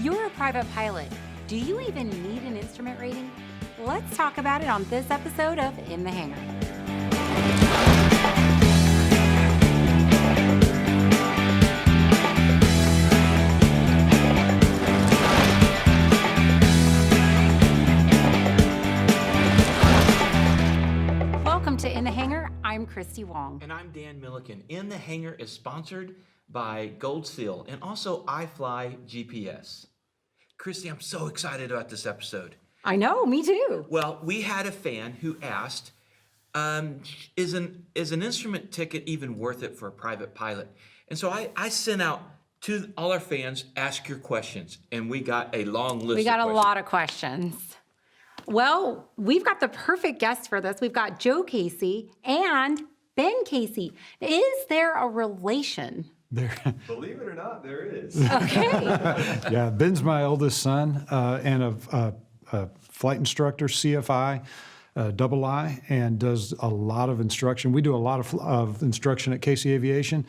You're a private pilot. Do you even need an instrument rating? Let's talk about it on this episode of In the Hangar. Welcome to In the Hangar. I'm Christy Wong. And I'm Dan Milliken. In the Hangar is sponsored by Gold Seal and also iFly GPS. Christy, I'm so excited about this episode. I know, me too. Well, we had a fan who asked, is an instrument ticket even worth it for a private pilot? And so I sent out to all our fans, ask your questions, and we got a long list. We got of a questions. lot of questions. Well, we've got the perfect guest for this. We've got Joe Casey and Ben Casey. Is there a relation? Believe it or not, there is. Okay. Yeah, Ben's my oldest son and a flight instructor, CFI, double I, and does a lot of instruction. We do a lot of instruction at Casey Aviation,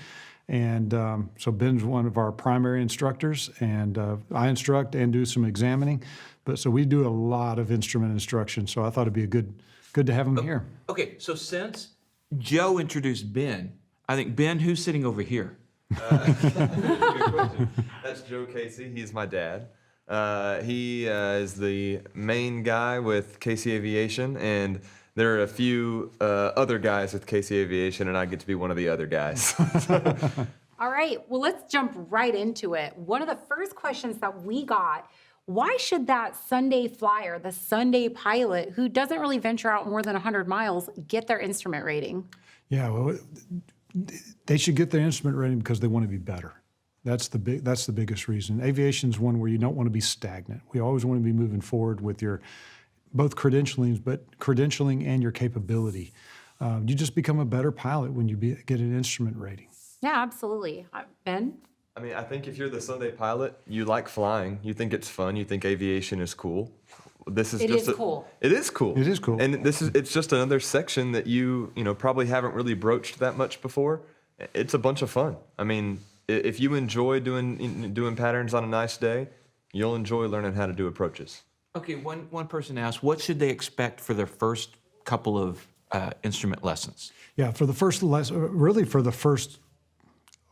and so Ben's one of our primary instructors, and I instruct and do some examining. But so we do a lot of instrument instruction. So I thought it'd be good to have him here. Okay, so since Joe introduced Ben, I think, Ben, who's sitting over here? Good question. That's Joe Casey. He's my dad. He is the main guy with Casey Aviation, and there are a few other guys with Casey Aviation, and I get to be one of the other guys. All right, well, let's jump right into it. One of the first questions that we got, why should that Sunday flyer, the Sunday pilot, who doesn't really venture out more than 100 miles, get their instrument rating? Yeah, well, they should get their instrument rating because they want to be better. That's the biggest reason. Aviation's one where you don't want to be stagnant. We always want to be moving forward with your both credentialing and your capability. You just become a better pilot when you get an instrument rating. Yeah, absolutely. Ben? I mean, I think if you're the Sunday pilot, you like flying, you think it's fun, you think aviation is cool. It is cool. It is cool. It is cool. And it's just another section that you probably haven't really broached that much before. It's a bunch of fun. I mean, if you enjoy doing patterns on a nice day, you'll enjoy learning how to do approaches. Okay, one person asked, what should they expect for their first couple of instrument lessons? Yeah, for the first lesson, really for the first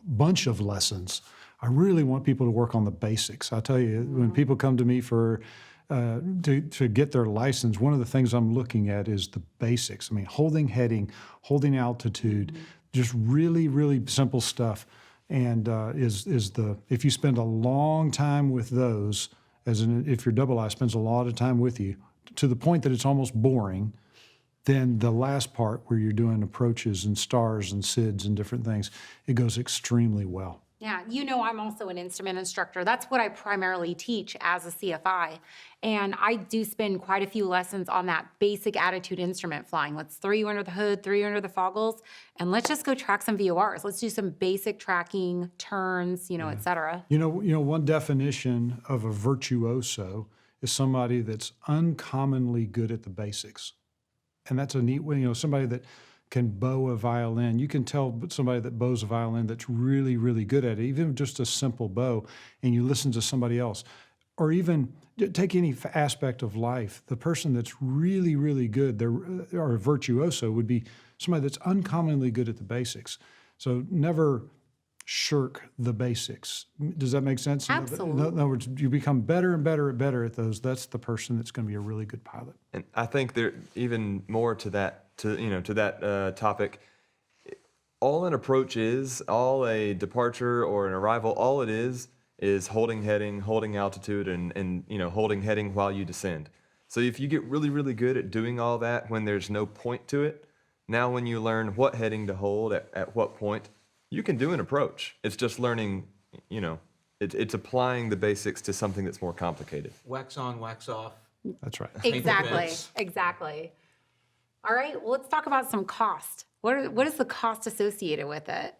bunch of lessons, I really want people to work on the basics. I tell you, when people come to me for to get their license, one of the things I'm looking at is the basics. I mean, holding heading, holding altitude, just really, really simple stuff. And if you spend a long time with those, if your double I spends a lot of time with you, to the point that it's almost boring, then the last part where you're doing approaches and stars and SIDs and different things, it goes extremely well. Yeah, I'm also an instrument instructor. That's what I primarily teach as a CFI. And I do spend quite a few lessons on that basic attitude instrument flying. Let's throw you under the hood, throw you under the foggles, and let's just go track some VORs. Let's do some basic tracking, turns, et cetera. One definition of a virtuoso is somebody that's uncommonly good at the basics. And that's a neat way, somebody that can bow a violin. You can tell somebody that bows a violin that's really, really good at it, even just a simple bow, and you listen to somebody else. Or even take any aspect of life. The person that's really, really good, or a virtuoso, would be somebody that's uncommonly good at the basics. So never shirk the basics. Does that make sense? Absolutely. In other words, you become better and better at those. That's the person that's going to be a really good pilot. And I think there even more to that topic. All an approach is, all a departure or an arrival, all it is holding heading, holding altitude, and holding heading while you descend. So if you get really, really good at doing all that when there's no point to it, now when you learn what heading to hold at what point, you can do an approach. It's just learning, it's applying the basics to something that's more complicated. Wax on, wax off. That's right. Exactly. All right, well, let's talk about some cost. What is the cost associated with it?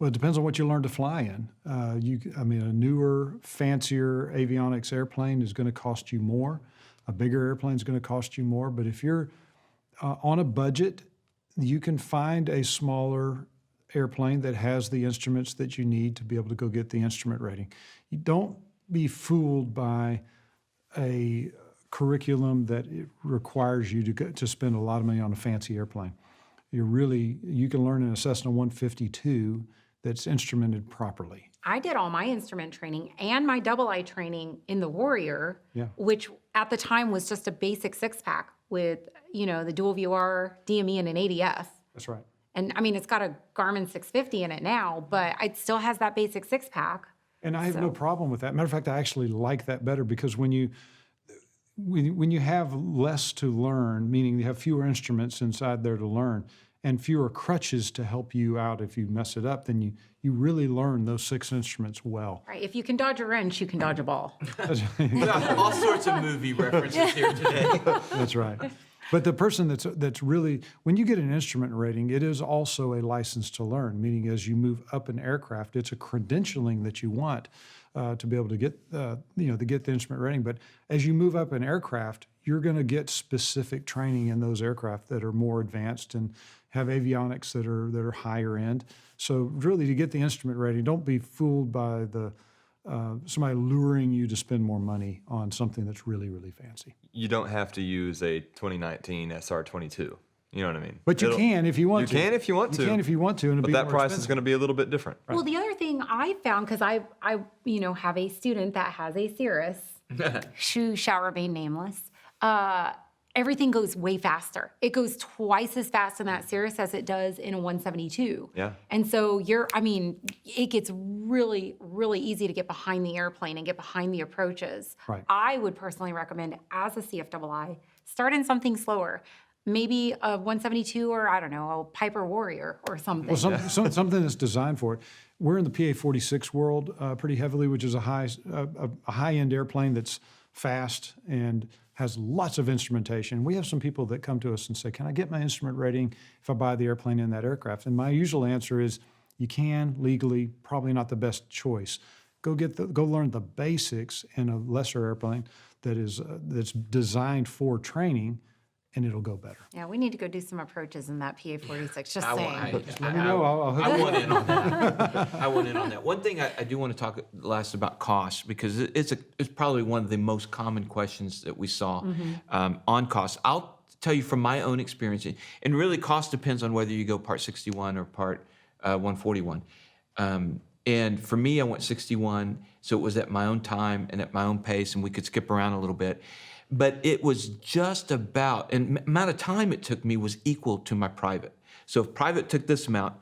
Well, it depends on what you learn to fly in. A newer, fancier avionics airplane is going to cost you more. A bigger airplane is going to cost you more. But if you're on a budget, you can find a smaller airplane that has the instruments that you need to be able to go get the instrument rating. You don't be fooled by a curriculum that it requires you to spend a lot of money on a fancy airplane. You can learn in a Cessna 152 that's instrumented properly. I did all my instrument training and my double I training in the Warrior, Yeah. which at the time was just a basic 6-pack with, the dual VR, DME, and an ADF. That's right. And I mean, it's got a Garmin 650 in it now, but it still has that basic 6-pack. And I have no problem with that. Matter of fact, I actually like that better because when you have less to learn, meaning you have fewer instruments inside there to learn and fewer crutches to help you out if you mess it up, then you really learn those 6 instruments well. Right. If you can dodge a wrench, you can dodge a ball. All sorts of movie references here today. That's right. But the person that's really, when you get an instrument rating, it is also a license to learn, meaning as you move up an aircraft, it's a credentialing that you want to be able to get, to get the instrument rating. But as you move up an aircraft, you're going to get specific training in those aircraft that are more advanced and have avionics that are higher end. So really, to get the instrument rating, don't be fooled by somebody luring you to spend more money on something that's really, really fancy. You don't have to use a 2019 SR22. You know what I mean? But you can if you want to. You can if you want to. You can if you want to, and it'll But be that more price expensive. is going to be a little bit different. Well, the other thing I found, because I have a student that has a Cirrus, who shall remain nameless, everything goes way faster. It goes twice as fast in that Cirrus as it does in a 172. Yeah. And so it gets really, really easy to get behind the airplane and get behind the approaches. Right. I would personally recommend, as a CFII, start in something slower. Maybe a 172 or, I don't know, a Piper Warrior or something. Well, something that's designed for it. We're in the PA-46 world pretty heavily, which is a high-end airplane that's fast and has lots of instrumentation. We have some people that come to us and say, can I get my instrument rating if I buy the airplane in that aircraft? And my usual answer is, you can legally, probably not the best choice. Go learn the basics in a lesser airplane that's designed for training, and it'll go better. Yeah, we need to go do some approaches in that PA-46, just saying. Let me know. I'll hook I you want up. in on that. I want in on that. One thing I do want to talk last about cost, because it's probably one of the most common questions that we saw on cost. I'll tell you from my own experience, and really cost depends on whether you go Part 61 or Part 141. And for me, I went 61, so it was at my own time and at my own pace, and we could skip around a little bit. But it was just about, and the amount of time it took me was equal to my private. So if private took this amount,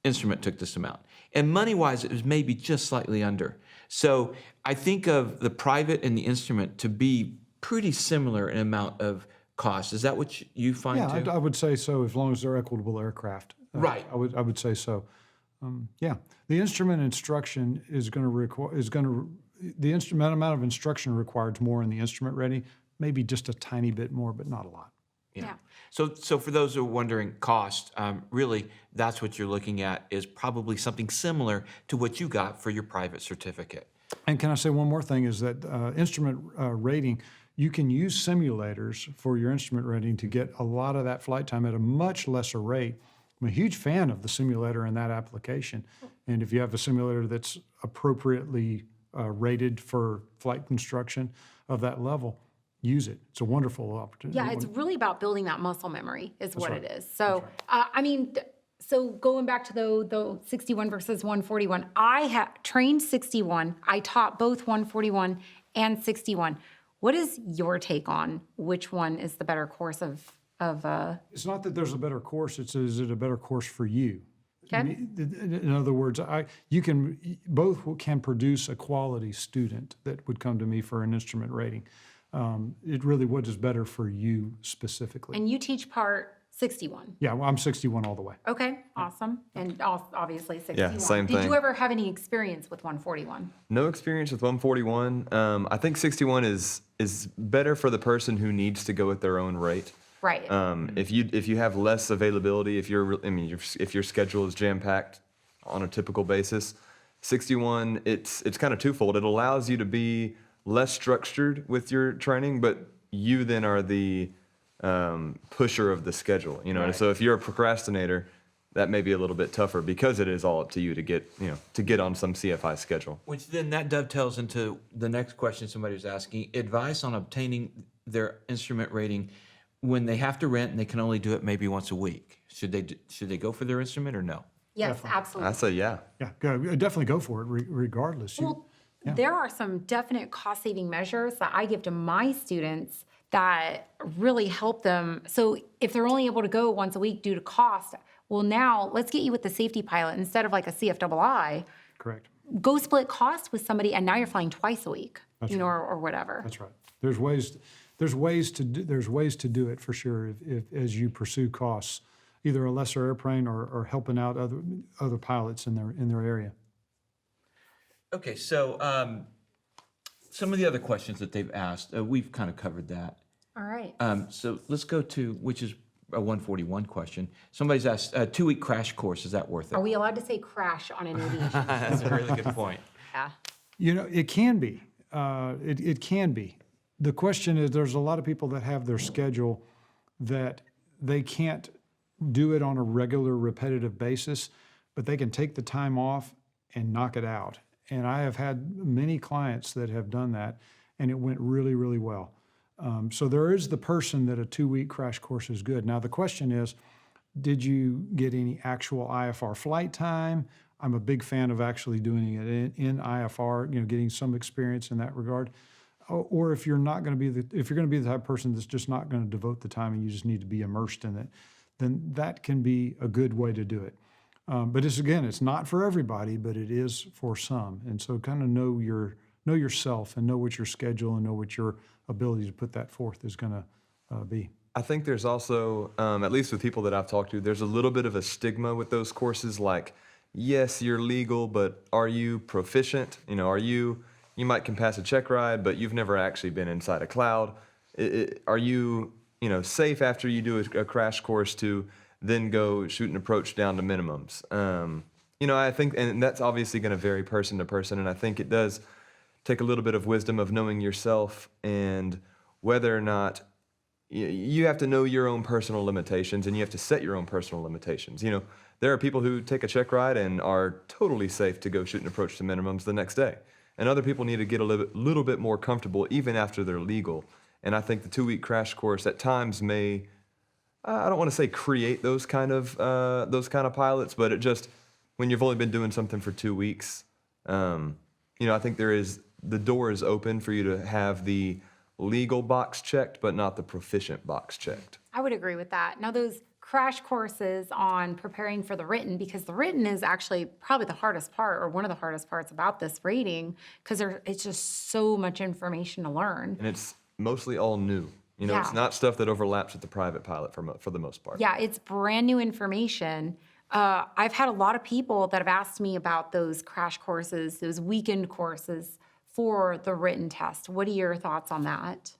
instrument took this amount. And money-wise, it was maybe just slightly under. So I think of the private and the instrument to be pretty similar in amount of cost. Is that what you find Yeah, too? I would say so, as long as they're equitable aircraft. Right. I would say so. Yeah, the instrument instruction is going to require the instrument amount of instruction required is more in the instrument rating, maybe just a tiny bit more, but not a lot. Yeah. So for those who are wondering cost, really that's what you're looking at is probably something similar to what you got for your private certificate. And can I say one more thing is that instrument rating, you can use simulators for your instrument rating to get a lot of that flight time at a much lesser rate. I'm a huge fan of the simulator in that application. And if you have a simulator that's appropriately rated for flight instruction of that level, use it. It's a wonderful opportunity. Yeah, it's really about building that muscle memory is what right. it is. So, so going back to the 61 versus 141, I have trained 61. I taught both 141 and 61. What is your take on which one is the better course of It's not that there's a better course, it's is it a better course for you? Okay. In other words, both can produce a quality student that would come to me for an instrument rating. It really what is better for you specifically. And you teach part 61. Yeah, well, I'm 61 all the way. Okay, awesome. And obviously 61. Yeah, same Did thing. you ever have any experience with 141? No experience with 141. I think 61 is better for the person who needs to go at their own rate. Right. If you have less availability, if your schedule is jam packed on a typical basis, 61 it's kind of twofold. It allows you to be less structured with your training, but you then are the pusher of the schedule. You know, Right. so if you're a procrastinator, that may be a little bit tougher because it is all up to you to get on some CFI schedule. Which then that dovetails into the next question somebody was asking, advice on obtaining their instrument rating when they have to rent and they can only do it maybe once a week. Should they go for their instrument or no? Yes, absolutely. I say yeah. Yeah, definitely go for it regardless. Well, there are some definite cost-saving measures that I give to my students that really help them. So if they're only able to go once a week due to cost, well, now let's get you with the safety pilot instead of like a CFII. Correct. Go split cost with somebody, and now you're flying twice a week, or whatever. That's right. There's ways to do it for sure if as you pursue costs, either a lesser airplane or helping out other pilots in their area. Okay, so some of the other questions that they've asked, we've kind of covered that. All right. So let's go to, which is a 141 question. Somebody's asked, a 2-week crash course, is that worth it? Are we allowed to say crash on an aviation? That's a really good point. Yeah. It can be. It can be. The question is, there's a lot of people that have their schedule that they can't do it on a regular, repetitive basis, but they can take the time off and knock it out. And I have had many clients that have done that, and it went really, really well. So there is the person that a 2-week crash course is good. Now, the question is, did you get any actual IFR flight time? I'm a big fan of actually doing it in IFR, getting some experience in that regard. Or if you're not going to be if you're going to be the type of person that's just not going to devote the time and you just need to be immersed in it, then that can be a good way to do it. But it's not for everybody, but it is for some. And so kind of know yourself and know what your schedule and know what your ability to put that forth is going to be. I think there's also, at least with people that I've talked to, there's a little bit of a stigma with those courses. Like, yes, you're legal, but are you proficient? You might can pass a check ride, but you've never actually been inside a cloud. Are you, safe after you do a crash course to then go shoot and approach down to minimums? I think, and that's obviously going to vary person to person, and I think it does take a little bit of wisdom of knowing yourself and whether or not you have to know your own personal limitations, and you have to set your own personal limitations. There are people who take a check ride and are totally safe to go shoot and approach to minimums the next day. And other people need to get a little bit more comfortable even after they're legal. And I think the 2-week crash course at times may, I don't want to say create those kind of pilots, but it just, when you've only been doing something for 2 weeks, I think the door is open for you to have the legal box checked, but not the proficient box checked. I would agree with that. Now, those crash courses on preparing for the written, because the written is actually probably the hardest part, or one of the hardest parts about this rating, because it's just so much information to learn. And it's mostly all new. Yeah. It's not stuff that overlaps with the private pilot for the most part. Yeah, it's brand new information. I've had a lot of people that have asked me about those crash courses, those weekend courses for the written test. What are your thoughts on that?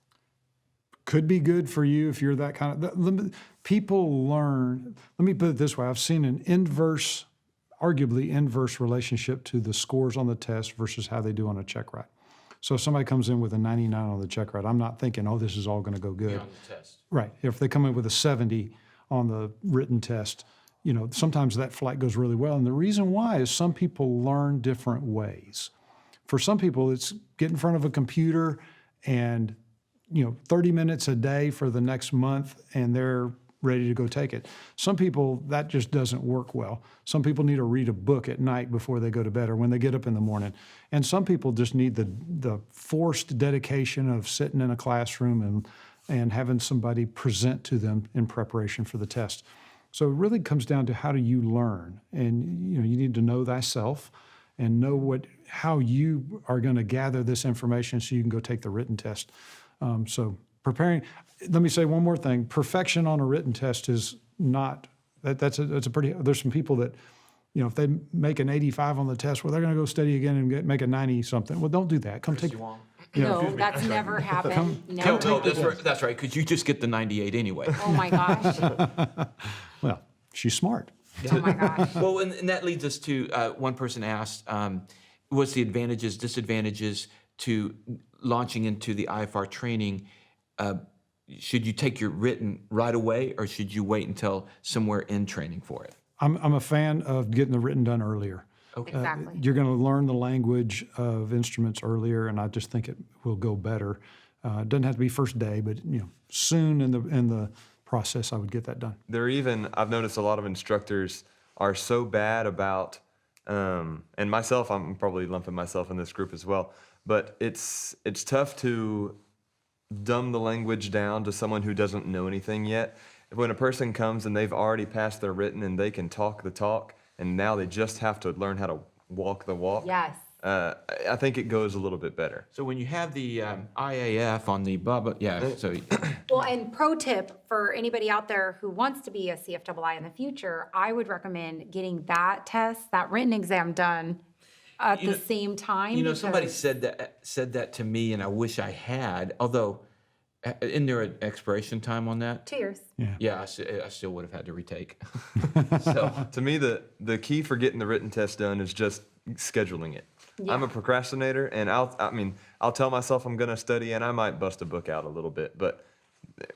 Could be good for you if you're that kind of, people learn, let me put it this way, I've seen an arguably inverse relationship to the scores on the test versus how they do on a check ride. So if somebody comes in with a 99 on the check ride, I'm not thinking, this is all going to go good. On the test. Right. If they come in with a 70 on the written test, sometimes that flight goes really well. And the reason why is some people learn different ways. For some people, it's get in front of a computer and 30 minutes a day for the next month, and they're ready to go take it. Some people, that just doesn't work well. Some people need to read a book at night before they go to bed or when they get up in the morning. And some people just need the forced dedication of sitting in a classroom and having somebody present to them in preparation for the test. So it really comes down to how do you learn? And you need to know thyself and know how you are going to gather this information so you can go take the written test. So preparing, let me say one more thing. Perfection on a written test is not, that's a pretty, there's some people that, if they make an 85 on the test, well, they're going to go study again and make a 90 something. Well, don't do that. Come take, No, that's never happened. Never. No, that's right, because you just get the 98 anyway. Oh my gosh. well, she's smart. Oh my gosh. Well, and that leads us to, one person asked, what's the advantages, disadvantages to launching into the IFR training? Should you take your written right away, or should you wait until somewhere in training for it? I'm a fan of getting the written done earlier. Exactly. You're going to learn the language of instruments earlier, and I just think it will go better. It doesn't have to be first day, but soon in the process, I would get that done. I've noticed a lot of instructors are so bad about, and myself, I'm probably lumping myself in this group as well, but it's tough to dumb the language down to someone who doesn't know anything yet. When a person comes and they've already passed their written and they can talk the talk, and now they just have to learn how to walk the walk. Yes. I think it goes a little bit better. So when you have the IAF on the blah, yeah, so Well, and pro tip for anybody out there who wants to be a CFII in the future, I would recommend getting that test, that written exam done at the same time. somebody because- said that to me, and I wish I had, although, isn't there an expiration time on that? 2 years. Yeah, I still would have had to retake. So, To me, the key for getting the written test done is just scheduling it. I'm a procrastinator, and I'll tell myself I'm going to study, and I might bust a book out a little bit. But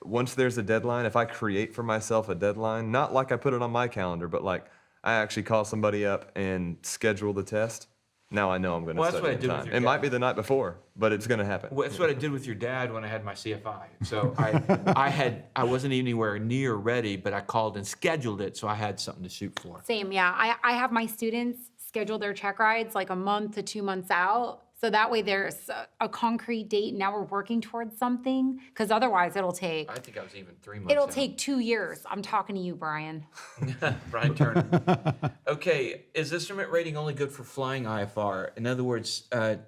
once there's a deadline, if I create for myself a deadline, not like I put it on my calendar, but like I actually call somebody up and schedule the test, now I know I'm going to Well, that's study what I in did with time. your It might dad. be the night before, but it's going to happen. well, that's what I did with your dad when I had my CFI. So I wasn't anywhere near ready, but I called and scheduled it, so I had something to shoot for. Same, yeah. I have my students schedule their check rides like a month to 2 months out. So that way there's a concrete date. Now we're working towards something, because otherwise it'll take I think I was even 3 months it'll out. take 2 years. I'm talking to you, Brian. Brian Turner. Okay, is instrument rating only good for flying IFR? In other words,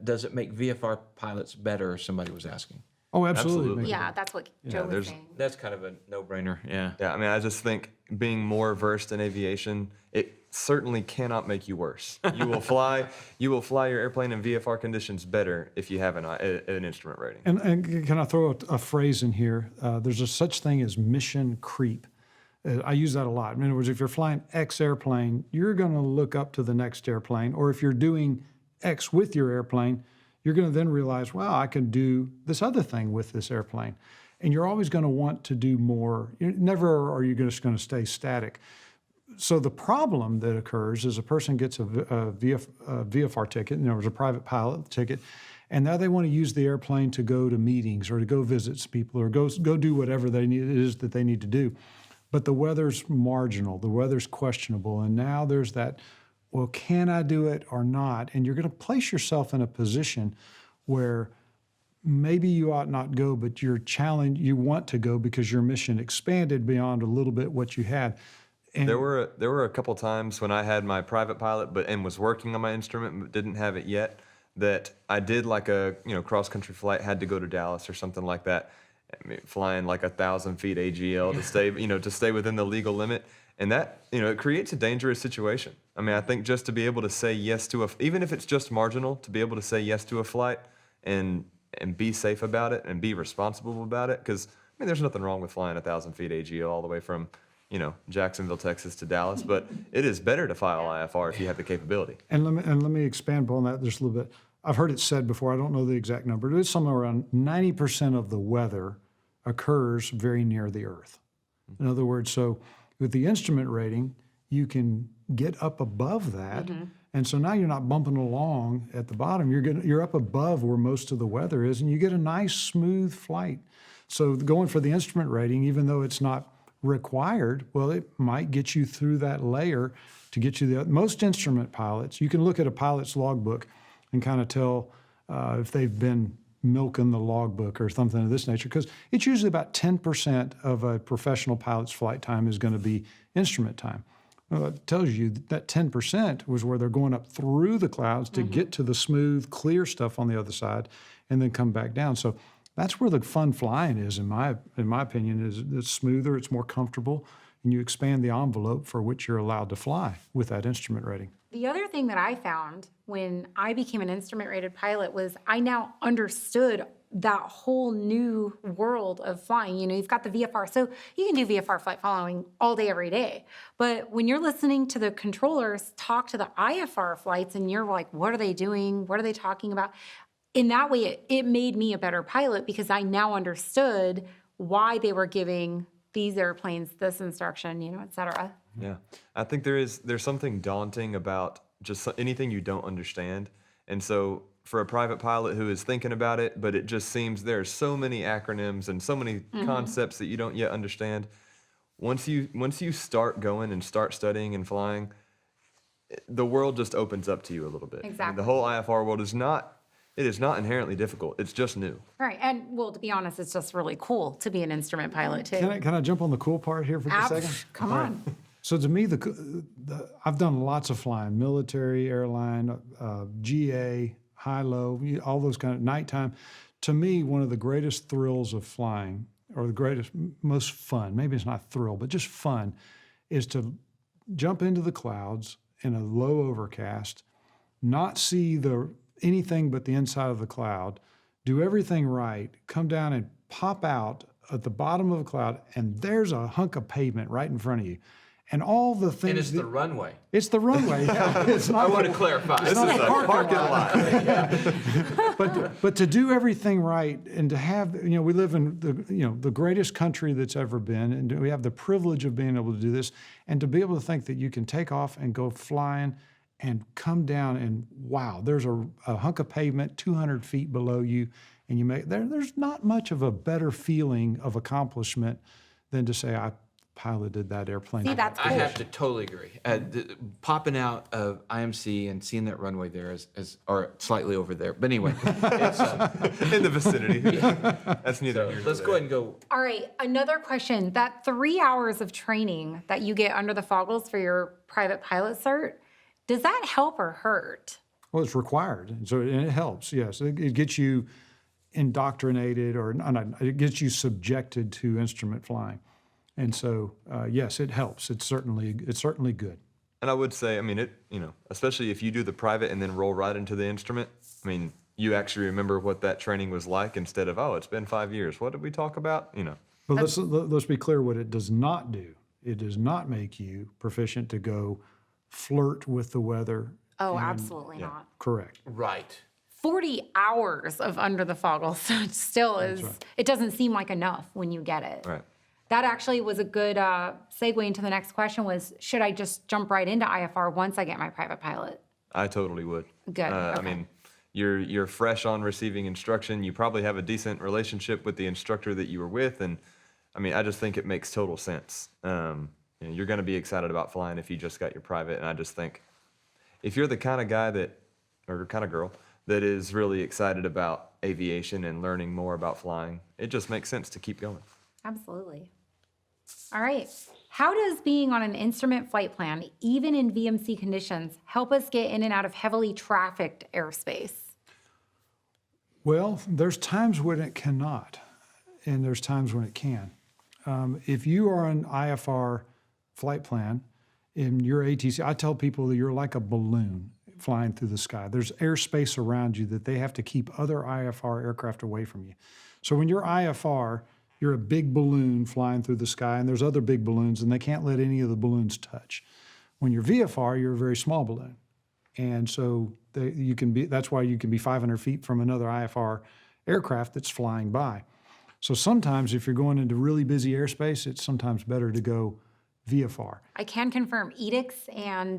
does it make VFR pilots better? Somebody was asking. Oh, absolutely. Absolutely. Yeah, that's what Joe was there's- saying. That's kind of a no-brainer. Yeah. Yeah, I just think being more versed in aviation, it certainly cannot make you worse. You will fly your airplane in VFR conditions better if you have an instrument rating. And can I throw a phrase in here? There's a such thing as mission creep. I use that a lot. In other words, if you're flying X airplane, you're going to look up to the next airplane. Or if you're doing X with your airplane, you're going to then realize, wow, I can do this other thing with this airplane. And you're always going to want to do more. Never are you just going to stay static. So the problem that occurs is a person gets a VFR ticket, and there was a private pilot ticket, and now they want to use the airplane to go to meetings or to go visit some people or go do whatever it is that they need to do. But the weather's marginal, the weather's questionable, and now there's that, well, can I do it or not? And you're going to place yourself in a position where maybe you ought not go, but you're challenged, you want to go because your mission expanded beyond a little bit what you had. And There were a couple times when I had my private pilot, and was working on my instrument, but didn't have it yet, that I did like a cross country flight, had to go to Dallas or something like that, flying like 1,000 feet AGL to stay within the legal limit, and that it creates a dangerous situation. I think just to be able to say yes to even if it's just marginal, to be able to say yes to a flight and be safe about it and be responsible about it, because there's nothing wrong with flying 1,000 feet AGL all the way from Jacksonville, Texas to Dallas, but it is better to file IFR if you have the capability. And let me expand upon that just a little bit. I've heard it said before, I don't know the exact number, but it's somewhere around 90% of the weather occurs very near the Earth. In other words, so with the instrument rating, you can get up above that. And so now you're not bumping along at the bottom. You're up above where most of the weather is, and you get a nice smooth flight. So going for the instrument rating, even though it's not required, well, it might get you through that layer to get you most instrument pilots. You can look at a pilot's logbook and kind of tell if they've been milking the logbook or something of this nature, because it's usually about 10% of a professional pilot's flight time is going to be instrument time. Well, that tells you that 10% was where they're going up through the clouds to get to the smooth, clear stuff on the other side and then come back down. So that's where the fun flying is, in my opinion, is it's smoother, it's more comfortable, and you expand the envelope for which you're allowed to fly with that instrument rating. The other thing that I found when I became an instrument rated pilot was I now understood that whole new world of flying. You've got the VFR, so you can do VFR flight following all day, every day. But when you're listening to the controllers talk to the IFR flights and you're like, what are they doing? What are they talking about? In that way, it made me a better pilot because I now understood why they were giving these airplanes this instruction, et cetera. Yeah, I think there's something daunting about just anything you don't understand, and so for a private pilot who is thinking about it, but it just seems there are so many acronyms and so many concepts that you don't yet understand. Once you start going and start studying and flying, the world just opens up to you a little bit. I mean, Exactly. the whole IFR world is not inherently difficult. It's just new. Right. And well, to be honest, it's just really cool to be an instrument pilot too. Can I jump on the cool part here for just a second? Come All right. on. So to me, I've done lots of flying, military, airline, GA, high-low, all those kind of nighttime. To me, one of the greatest thrills of flying, or the greatest, most fun, maybe it's not thrill, but just fun, is to jump into the clouds in a low overcast, not see anything but the inside of the cloud, do everything right, come down and pop out at the bottom of a cloud, and there's a hunk of pavement right in front of you. And all the things. And it's the runway. It's the runway. Yeah. It's not I want to clarify. This is not a a parking parking lot. but to do everything right and to have, we live in the greatest country that's ever been, and we have the privilege of being able to do this, and to be able to think that you can take off and go flying and come down and wow, there's a hunk of pavement 200 feet below you, and there's not much of a better feeling of accomplishment than to say I piloted that airplane. See, that's I cool. have to totally agree. Popping out of IMC and seeing that runway there or slightly over there. But anyway, it's, In the vicinity. That's neither here nor let's there. go ahead and go. All right, another question. That 3 hours of training that you get under the foggles for your private pilot cert, does that help or hurt? Well, it's required, and it helps. Yes, it gets you indoctrinated, it gets you subjected to instrument flying, and so yes, it helps. It's certainly good. And I would say, I mean, especially if you do the private and then roll right into the instrument, I mean, you actually remember what that training was like instead of, oh, it's been 5 years. What did we talk about? But let's be clear what it does not do. It does not make you proficient to go flirt with the weather. Oh, absolutely not. Correct. Right. 40 hours of under the foggles still is, it doesn't seem like enough when you get it. Right. That actually was a good segue into the next question was, should I just jump right into IFR once I get my private pilot? I totally would. Good, I okay. mean, you're fresh on receiving instruction. You probably have a decent relationship with the instructor that you were with, and I mean, I just think it makes total sense. You're going to be excited about flying if you just got your private, and I just think if you're the kind of guy or kind of girl that is really excited about aviation and learning more about flying, it just makes sense to keep going. Absolutely. All right. How does being on an instrument flight plan, even in VMC conditions, help us get in and out of heavily trafficked airspace? Well, there's times when it cannot, and there's times when it can. If you are an IFR flight plan in your ATC, I tell people that you're like a balloon flying through the sky. There's airspace around you that they have to keep other IFR aircraft away from you. So when you're IFR, you're a big balloon flying through the sky, and there's other big balloons, and they can't let any of the balloons touch. When you're VFR, you're a very small balloon. And so that's why you can be 500 feet from another IFR aircraft that's flying by. So sometimes if you're going into really busy airspace, it's sometimes better to go VFR. I can confirm edicts and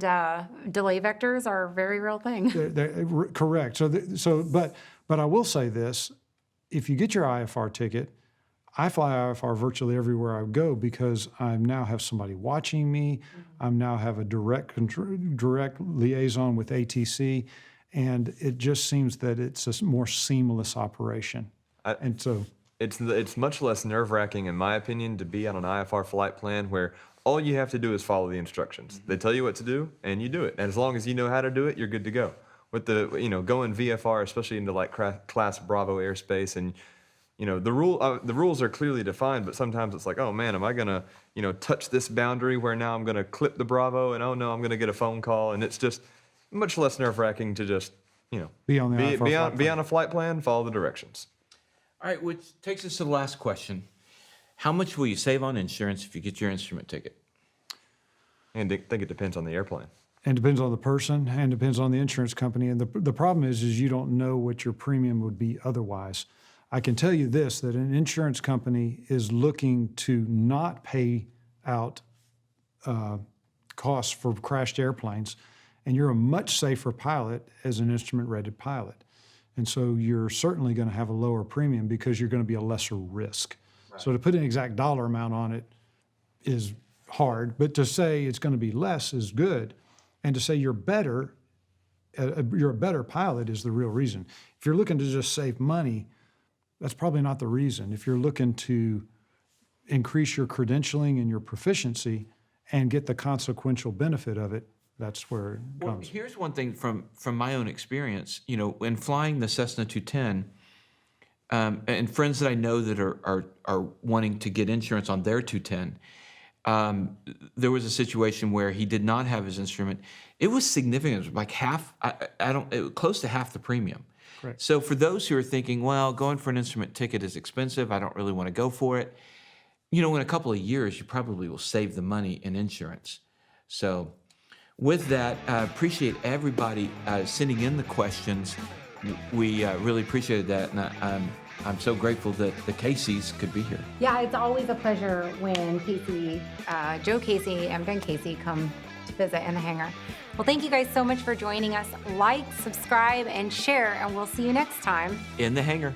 delay vectors are a very real thing. They're correct. But I will say this, if you get your IFR ticket, I fly IFR virtually everywhere I go because I now have somebody watching me. I now have a direct liaison with ATC, and it just seems that it's a more seamless operation. It's much less nerve-wracking, in my opinion, to be on an IFR flight plan where all you have to do is follow the instructions. They tell you what to do, and you do it. And as long as you know how to do it, you're good to go. With going VFR, especially into like Class Bravo airspace, and the rules are clearly defined, but sometimes it's like, oh man, am I gonna touch this boundary where now I'm gonna clip the Bravo, and oh no, I'm gonna get a phone call, and it's just much less nerve-wracking to just Be on the IFR flight be plan. on a flight plan, follow the directions. All right, which takes us to the last question. How much will you save on insurance if you get your instrument ticket? And I think it depends on the airplane. And depends on the person, and depends on the insurance company. And the problem is you don't know what your premium would be otherwise. I can tell you this, that an insurance company is looking to not pay out costs for crashed airplanes, and you're a much safer pilot as an instrument-rated pilot. And so you're certainly going to have a lower premium because you're going to be a lesser risk. So to put an exact dollar amount on it is hard, but to say it's going to be less is good. And to say you're a better pilot is the real reason. If you're looking to just save money, that's probably not the reason. If you're looking to increase your credentialing and your proficiency and get the consequential benefit of it, that's where it Well, comes. here's one thing from my own experience. You know, when flying the Cessna 210, and friends that I know that are wanting to get insurance on their 210, there was a situation where he did not have his instrument. It was significant. It was like half. It was close to half the premium. Correct. So for those who are thinking, well, going for an instrument ticket is expensive, I don't really want to go for it. You know, in a couple of years, you probably will save the money in insurance. So with that, I appreciate everybody sending in the questions. We really appreciated that, and I'm so grateful that the Caseys could be here. Yeah, it's always a pleasure when Casey, Joe Casey and Ben Casey come to visit in the hangar. Well, thank you guys so much for joining us. Like, subscribe, and share, and we'll see you next time. In the hangar.